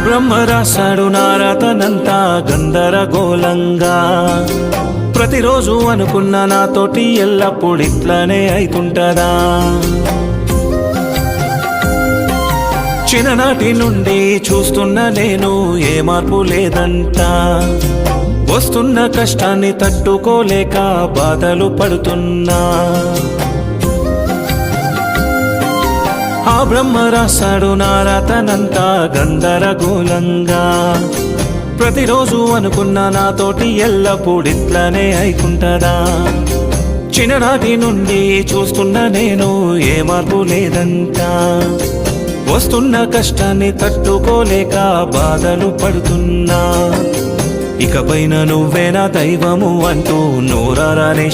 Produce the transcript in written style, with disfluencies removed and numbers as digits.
బ్రహ్మ రాశాడు నా రాతనంతా గందరగోళంగా. ప్రతిరోజు అనుకున్న నాతోటి ఎల్లప్పుడు ఇట్లనే అయితుంటదా? చిన్ననాటి నుండి చూస్తున్న నేను ఏ మార్పు లేదంట. వస్తున్న కష్టాన్ని తట్టుకోలేక బాధలు పడుతున్నా. ఆ బ్రహ్మ రాశాడు నా రాతనంతా గందరగోళంగా. ప్రతిరోజు అనుకున్న నాతోటి ఎల్లప్పుడు ఇట్లనే అయితుంటదా? చిన్ననాటి నుండి చూస్తున్న నేను ఏ మార్పు లేదంట. వస్తున్న కష్టాన్ని తట్టుకోలేక బాధలు పడుతున్నా. ఇకపైన నువ్వే నా దైవము అంటూ నోరారానే